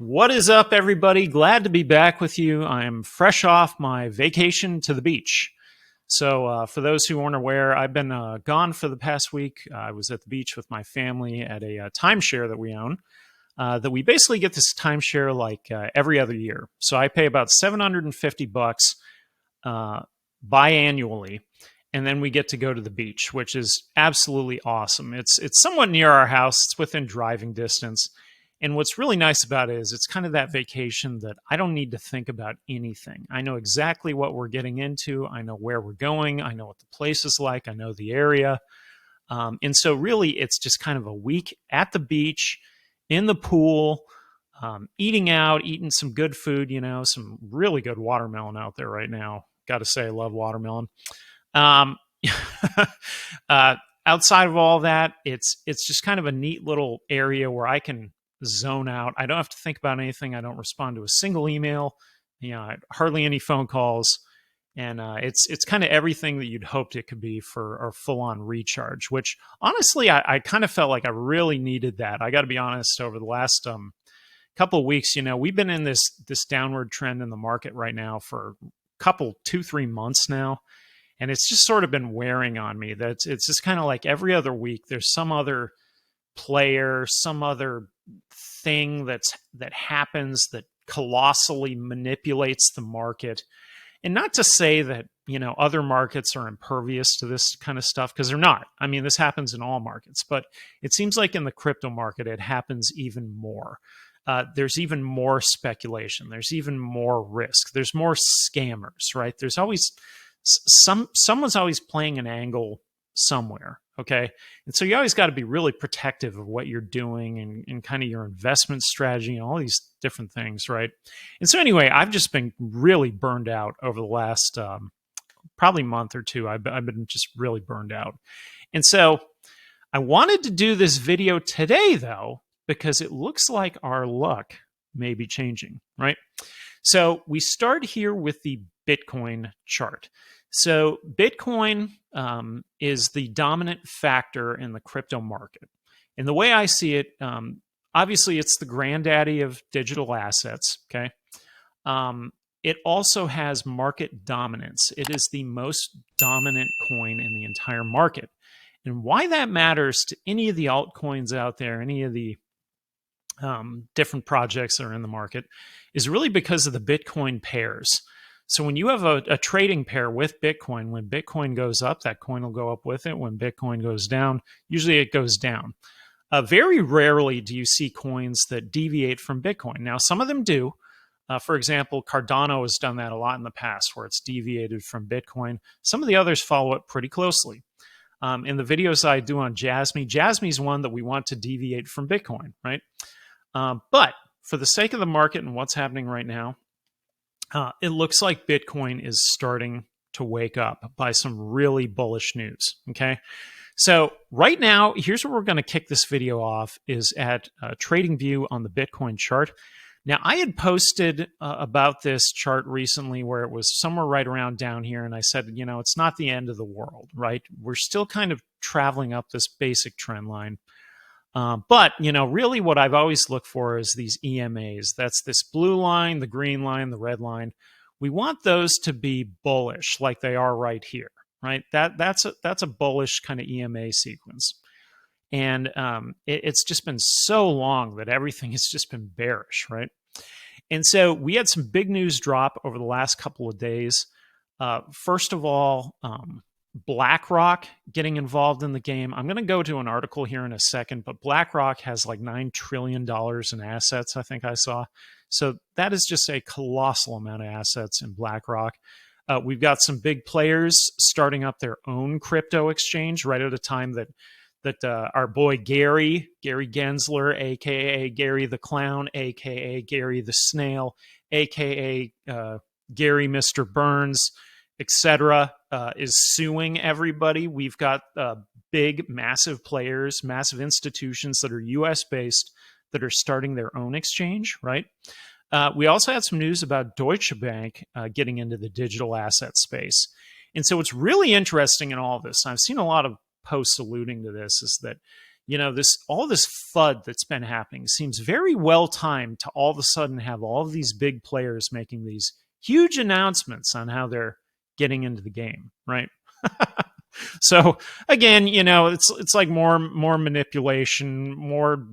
What is up, everybody? Glad to be back with you. I'm fresh off my vacation to the beach. So for those who aren't aware, I've been gone for the past week. I was at the beach with my family at a timeshare that we own. That we basically get this timeshare like every other year. So I pay about $750 biannually, and then we get to go to the beach, which is absolutely awesome. It's somewhat near our house. It's within driving distance. And what's really nice about it is it's kind of that vacation that I don't need to think about anything. I know exactly what we're getting into. I know where we're going. I know what the place is like. I know the area. And so really it's just kind of a week at the beach, in the pool, eating out, eating some good food, some really good watermelon out there right now. Got to say, I love watermelon. Outside of all that, it's just kind of a neat little area where I can zone out. I don't have to think about anything. I don't respond to a single email, hardly any phone calls. And it's kind of everything that you'd hoped it could be for a full-on recharge, which honestly, I kind of felt like I really needed that. I got to be honest, over the last couple of weeks, we've been in this downward trend in the market right now for a couple, 2-3 months now. And it's just sort of been wearing on me. It's just kind of like every other week, there's some other player, some other thing that happens that colossally manipulates the market. And not to say that, other markets are impervious to this kind of stuff, because they're not. I mean, this happens in all markets, but it seems like in the crypto market, it happens even more. There's even more speculation. There's even more risk. There's more scammers, right? There's always someone's always playing an angle somewhere. Okay. And so you always got to be really protective of what you're doing and kind of your investment strategy and all these different things. Right. And so anyway, I've just been really burned out over the last probably month or two. I've been just really burned out. And so I wanted to do this video today, though, because it looks like our luck may be changing. Right. So we start here with the Bitcoin chart. So Bitcoin is the dominant factor in the crypto market. And the way I see it, obviously it's the granddaddy of digital assets, okay? It also has market dominance. It is the most dominant coin in the entire market. And why that matters to any of the altcoins out there, any of the different projects that are in the market, is really because of the Bitcoin pairs. So when you have a trading pair with Bitcoin, when Bitcoin goes up, that coin will go up with it. When Bitcoin goes down, usually it goes down. Very rarely do you see coins that deviate from Bitcoin. Now, some of them do. For example, Cardano has done that a lot in the past, where it's deviated from Bitcoin. Some of the others follow it pretty closely. In the videos I do on Jasmy is one that we want to deviate from Bitcoin, right? But for the sake of the market and what's happening right now, it looks like Bitcoin is starting to wake up by some really bullish news, okay? So right now, here's where we're going to kick this video off, is at Tradingview on the Bitcoin chart. Now, I had posted about this chart recently where it was somewhere right around down here, and I said, it's not the end of the world, right? We're still kind of traveling up this basic trend line. But, really what I've always looked for is these EMAs. That's this blue line, the green line, the red line. We want those to be bullish like they are right here, right? That's a bullish kind of EMA sequence. And it's just been so long that everything has just been bearish, right? And so we had some big news drop over the last couple of days. First of all, BlackRock getting involved in the game. I'm going to go to an article here in a second, but BlackRock has like $9 trillion in assets, I think I saw. So that is just a colossal amount of assets in BlackRock. We've got some big players starting up their own crypto exchange right at a time that our boy Gary Gensler, a.k.a. Gary the Clown, a.k.a. Gary the Snail, a.k.a. Gary Mr. Burns, etc., is suing everybody. We've got big, massive players, massive institutions that are U.S.-based that are starting their own exchange, right? We also had some news about Deutsche Bank getting into the digital asset space. And so what's really interesting in all of this, I've seen a lot of posts alluding to this, is that this all this FUD that's been happening seems very well timed to all of a sudden have all of these big players making these huge announcements on how they're getting into the game, right? So again, it's like more manipulation, more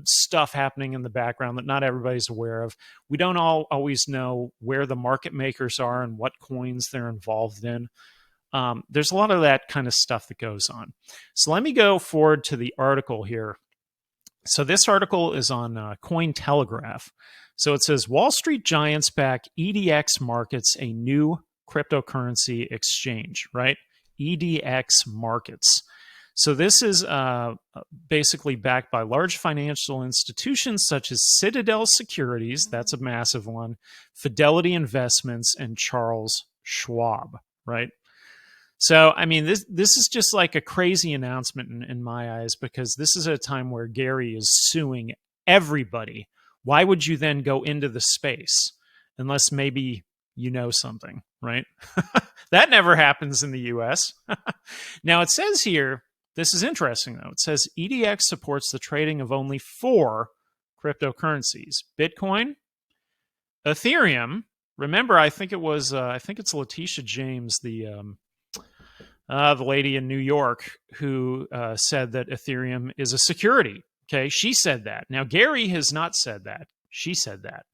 stuff happening in the background that not everybody's aware of. We don't always know where the market makers are and what coins they're involved in. There's a lot of that kind of stuff that goes on. So let me go forward to the article here. So this article is on Telegraph. So it says Wall Street giants back EDX markets, a new cryptocurrency exchange, right? EDX markets. So this is basically backed by large financial institutions such as Citadel Securities, that's a massive one, Fidelity Investments, and Charles Schwab, right? So, I mean, this is just like a crazy announcement in my eyes, because this is a time where Gary is suing everybody. Why would you then go into the space unless maybe you know something, right? That never happens in the US. Now, it says here, this is interesting though. It says EDX supports the trading of only 4 cryptocurrencies: Bitcoin, Ethereum. Remember, I think it's Letitia James, the lady in New York, who said that Ethereum is a security. Okay, she said that. Now, Gary has not said that. She said that.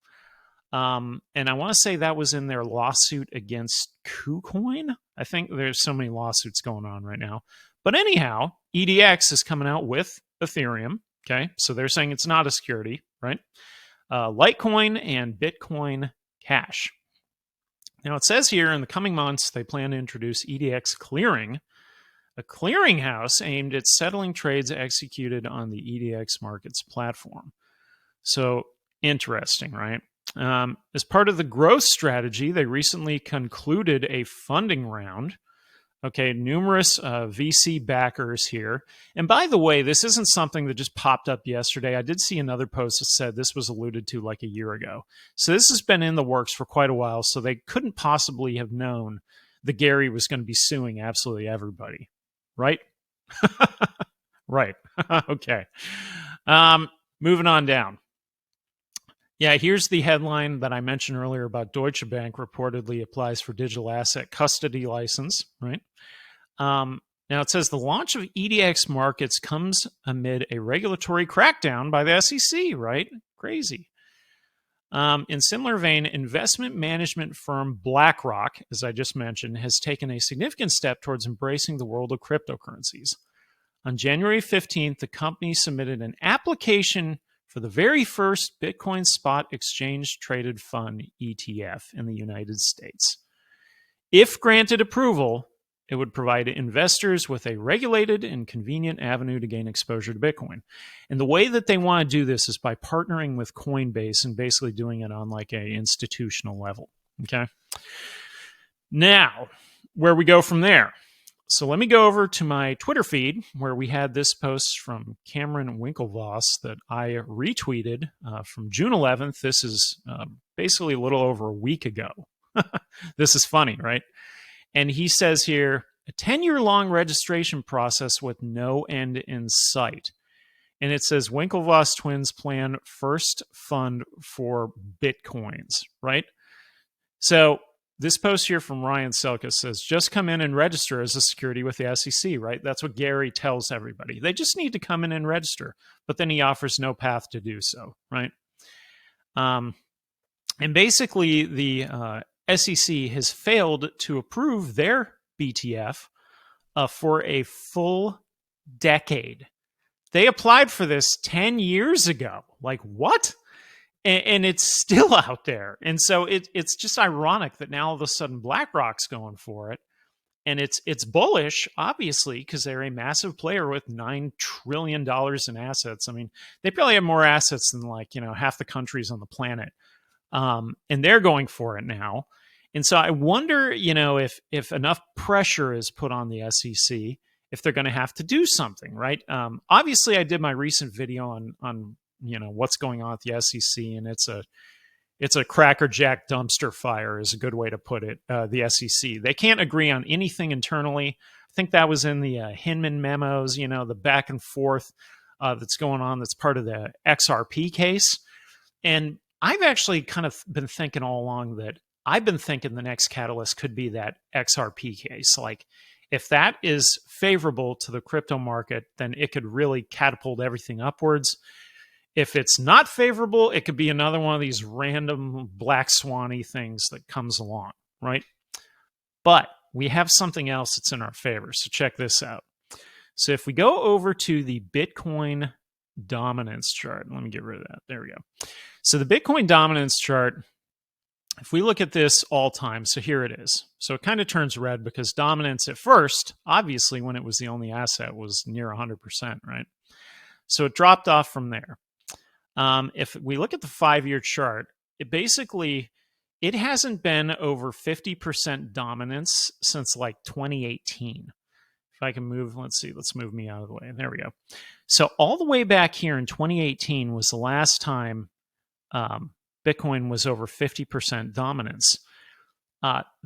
And I want to say that was in their lawsuit against KuCoin. I think there's so many lawsuits going on right now. But anyhow, EDX is coming out with Ethereum. Okay, so they're saying it's not a security, right? Litecoin and Bitcoin Cash. Now, it says here in the coming months, they plan to introduce EDX Clearing, a clearinghouse aimed at settling trades executed on the EDX markets platform. So interesting, right? As part of the growth strategy, they recently concluded a funding round. Okay, numerous VC backers here. And by the way, this isn't something that just popped up yesterday. I did see another post that said this was alluded to like a year ago. So this has been in the works for quite a while, so they couldn't possibly have known that Gary was going to be suing absolutely everybody, right? Right. Okay. Moving on down. Yeah, here's the headline that I mentioned earlier about Deutsche Bank reportedly applies for digital asset custody license, right? Now it says the launch of EDX markets comes amid a regulatory crackdown by the SEC, right? Crazy. In similar vein, investment management firm BlackRock, as I just mentioned, has taken a significant step towards embracing the world of cryptocurrencies. On January 15th, the company submitted an application for the very first Bitcoin spot exchange traded fund ETF in the United States. If granted approval, it would provide investors with a regulated and convenient avenue to gain exposure to Bitcoin. And the way that they want to do this is by partnering with Coinbase and basically doing it on like an institutional level. Okay. Now, where we go from there. So let me go over to my Twitter feed where we had this post from Cameron Winklevoss that I retweeted from June 11th. This is basically a little over a week ago. This is funny, right? And he says here, a 10-year-long registration process with no end in sight. And it says Winklevoss twins plan first fund for Bitcoins, right? So this post here from Ryan Selkis says, just come in and register as a security with the SEC, right? That's what Gary tells everybody. They just need to come in and register, but then he offers no path to do so, right? And basically the SEC has failed to approve their BTF for a full decade. They applied for this 10 years ago. Like, what? And it's still out there. And so it's just ironic that now all of a sudden BlackRock's going for it. And it's bullish, obviously, because they're a massive player with $9 trillion in assets. I mean, they probably have more assets than half the countries on the planet. And they're going for it now. And so I wonder, if enough pressure is put on the SEC, if they're going to have to do something, right? Obviously, I did my recent video on what's going on with the SEC, and it's a crackerjack dumpster fire is a good way to put it. The SEC, they can't agree on anything internally. I think that was in the Hinman memos, the back and forth. that's going on that's part of the XRP case. And I've actually kind of been thinking all along that I've been thinking the next catalyst could be that XRP case. Like, if that is favorable to the crypto market, then it could really catapult everything upwards. If it's not favorable, it could be another one of these random black swan-y things that comes along, right? But we have something else that's in our favor. So check this out. So if we go over to the Bitcoin dominance chart, let me get rid of that. There we go. So the Bitcoin dominance chart, if we look at this all time, so here it is. So it kind of turns red because dominance at first, obviously when it was the only asset, was near 100%, right? So it dropped off from there. If we look at the 5-year chart, it hasn't been over 50% dominance since like 2018. If I can move, let's move me out of the way. There we go. So all the way back here in 2018 was the last time Bitcoin was over 50% dominance.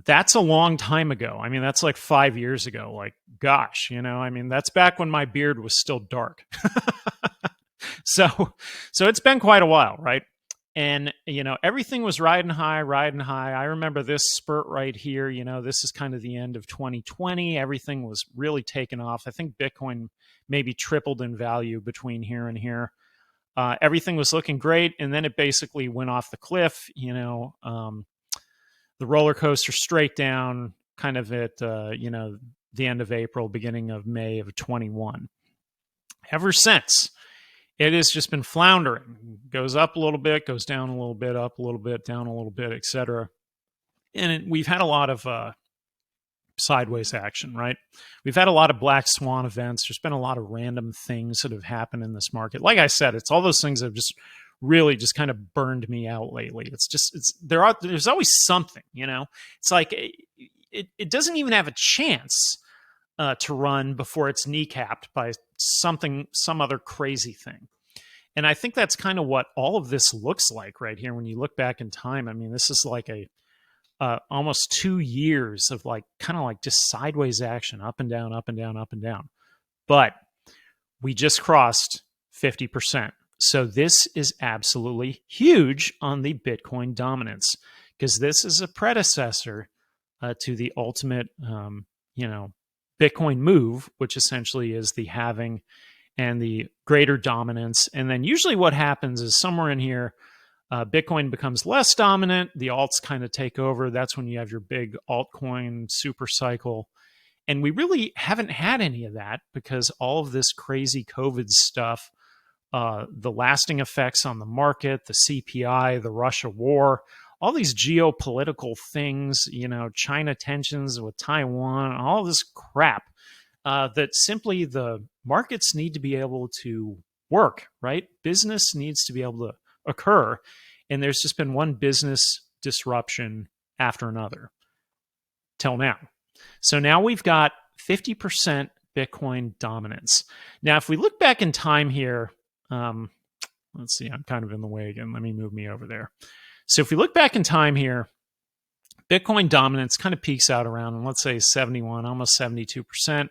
That's a long time ago. I mean, that's like 5 years ago. Like, gosh, I mean, that's back when my beard was still dark. So it's been quite a while, right? And, everything was riding high. I remember this spurt right here. This is kind of the end of 2020. Everything was really taking off. I think Bitcoin maybe tripled in value between here and here. Everything was looking great. And then it basically went off the cliff, the roller coaster straight down kind of at, the end of April, beginning of May of 21. Ever since, it has just been floundering. Goes up a little bit, goes down a little bit, up a little bit, down a little bit, etc. And we've had a lot of sideways action, right? We've had a lot of black swan events. There's been a lot of random things that have happened in this market. Like I said, it's all those things that have just really just kind of burned me out lately. There's always something, It's like it doesn't even have a chance to run before it's kneecapped by some other crazy thing. And I think that's kind of what all of this looks like right here when you look back in time. I mean, this is like almost 2 years of kind of just sideways action, up and down, up and down, up and down. But we just crossed 50%. So this is absolutely huge on the Bitcoin dominance, because this is a predecessor to the ultimate, Bitcoin move, which essentially is the halving and the greater dominance. And then usually what happens is somewhere in here, Bitcoin becomes less dominant. The alts kind of take over. That's when you have your big altcoin super cycle. And we really haven't had any of that because all of this crazy COVID stuff, the lasting effects on the market, the CPI, the Russia war, all these geopolitical things, China tensions with Taiwan, all this crap, that simply the markets need to be able to work, right? Business needs to be able to occur. And there's just been one business disruption after another till now. So now we've got 50% Bitcoin dominance. Now, if we look back in time here, let's see, I'm kind of in the way again. Let me move me over there. So if we look back in time here, Bitcoin dominance kind of peaks out around, let's say 71, almost 72%,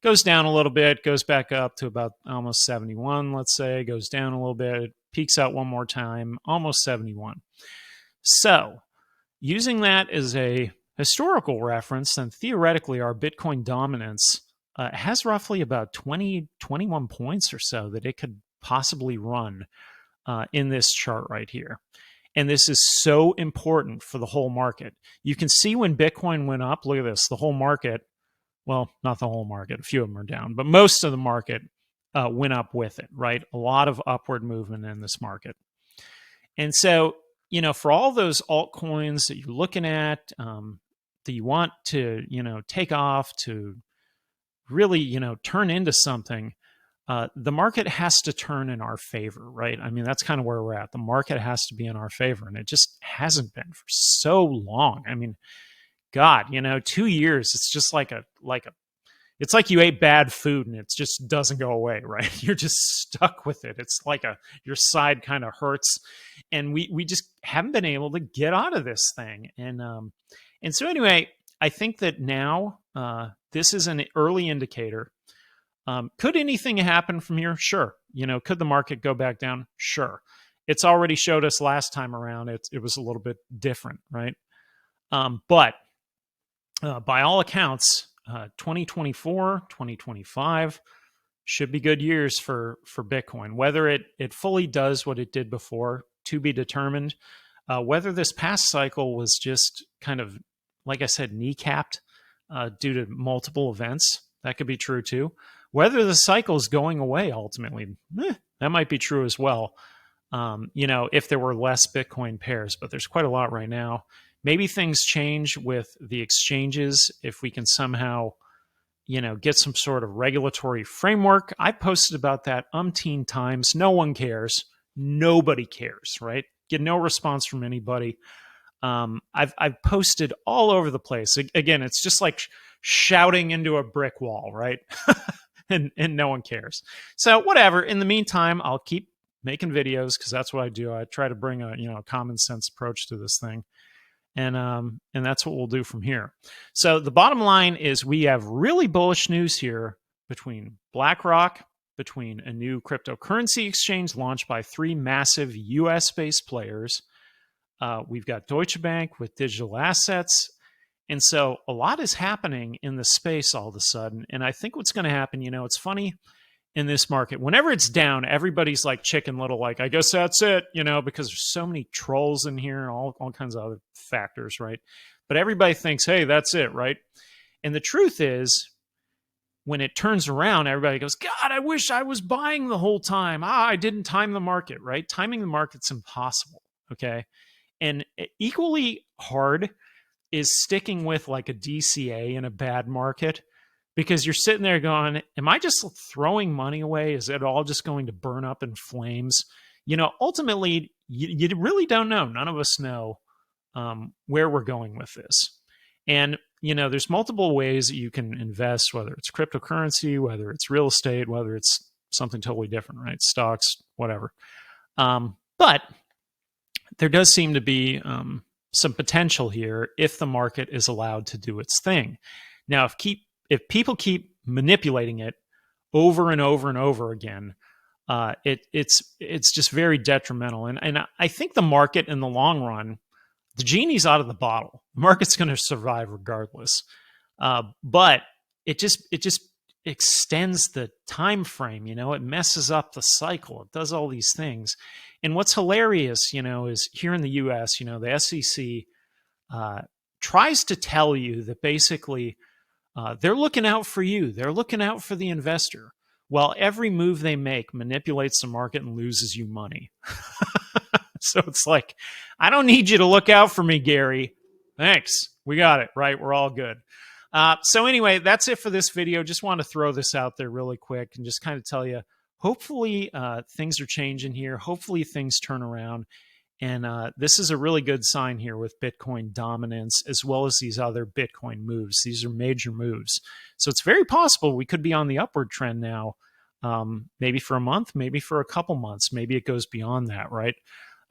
goes down a little bit, goes back up to about almost 71, let's say, goes down a little bit, peaks out one more time, almost 71. So using that as a historical reference, then theoretically our Bitcoin dominance has roughly about 21 points or so that it could possibly run in this chart right here. And this is so important for the whole market. You can see when Bitcoin went up, look at this, the whole market, well, not the whole market, a few of them are down, but most of the market went up with it, right? A lot of upward movement in this market. And so, for all those altcoins that you're looking at, that you want to, take off to really, turn into something, the market has to turn in our favor, right? I mean, that's kind of where we're at. The market has to be in our favor, and it just hasn't been for so long. I mean, God, 2 years, it's just it's like you ate bad food and it just doesn't go away, right? You're just stuck with it. It's like your side kind of hurts, and we just haven't been able to get out of this thing. And so anyway, I think that now this is an early indicator. Could anything happen from here? Sure. Could the market go back down? Sure. It's already showed us last time around it was a little bit different, right? But by all accounts, 2024, 2025 should be good years for Bitcoin. Whether it fully does what it did before, to be determined. Whether this past cycle was just kind of, like I said, kneecapped due to multiple events, that could be true too. Whether the cycle is going away ultimately, that might be true as well. If there were less Bitcoin pairs, but there's quite a lot right now. Maybe things change with the exchanges if we can somehow, get some sort of regulatory framework. I posted about that umpteen times. No one cares. Nobody cares, right? Get no response from anybody. I've posted all over the place. Again, it's just like shouting into a brick wall, right? and no one cares. So whatever. In the meantime, I'll keep making videos because that's what I do. I try to bring a common sense approach to this thing. And that's what we'll do from here. So the bottom line is we have really bullish news here between BlackRock, between a new cryptocurrency exchange launched by 3 massive US-based players. We've got Deutsche Bank with digital assets. And so a lot is happening in the space all of a sudden. And I think what's going to happen, it's funny in this market, whenever it's down, everybody's like Chicken Little, like, I guess that's it, because there's so many trolls in here and all kinds of other factors, right? But everybody thinks, hey, that's it, right? And the truth is, when it turns around, everybody goes, God, I wish I was buying the whole time. I didn't time the market, right? Timing the market's impossible, okay? And equally hard is sticking with like a DCA in a bad market, because you're sitting there going, am I just throwing money away? Is it all just going to burn up in flames? Ultimately, you really don't know. None of us know where we're going with this. And, there's multiple ways that you can invest, whether it's cryptocurrency, whether it's real estate, whether it's something totally different, right? Stocks, whatever. But there does seem to be some potential here if the market is allowed to do its thing. Now, if people keep manipulating it over and over and over again, it's just very detrimental. And I think the market in the long run, the genie's out of the bottle. The market's going to survive regardless. But it just extends the time frame. It messes up the cycle. It does all these things. And what's hilarious, is here in the U.S., the SEC tries to tell you that basically they're looking out for you. They're looking out for the investor. Well, every move they make manipulates the market and loses you money. So it's like, I don't need you to look out for me, Gary. Thanks. We got it, right? We're all good. So anyway, that's it for this video. Just want to throw this out there really quick and just kind of tell you, hopefully things are changing here. Hopefully things turn around. And this is a really good sign here with Bitcoin dominance, as well as these other Bitcoin moves. These are major moves. So it's very possible we could be on the upward trend now, maybe for a month, maybe for a couple months. Maybe it goes beyond that, right?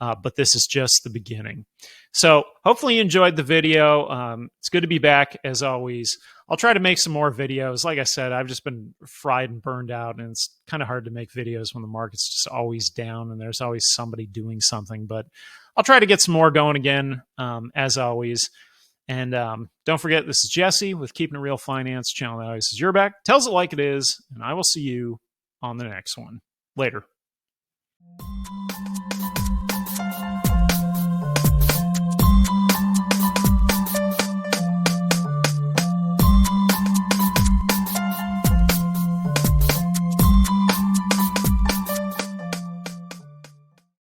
But this is just the beginning. So hopefully you enjoyed the video. It's good to be back, as always. I'll try to make some more videos. Like I said, I've just been fried and burned out, and it's kind of hard to make videos when the market's just always down and there's always somebody doing something. But I'll try to get some more going again, as always. And don't forget, this is Jesse with Keeping It Real Finance, channel that always says you're back, tells it like it is, and I will see you on the next one. Later.